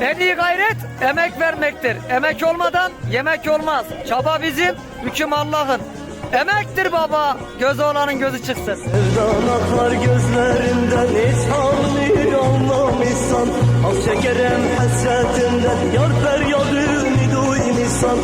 En iyi gayret emek vermektir. Emek olmadan yemek olmaz. Çaba bizim, hüküm Allah'ın. Emektir baba, gözü olanın gözü çıksın. Sevdan akar gözlerinden, hiç halını anlamışsan. Al çekerem hasretinden, yar feryadını duymışsan.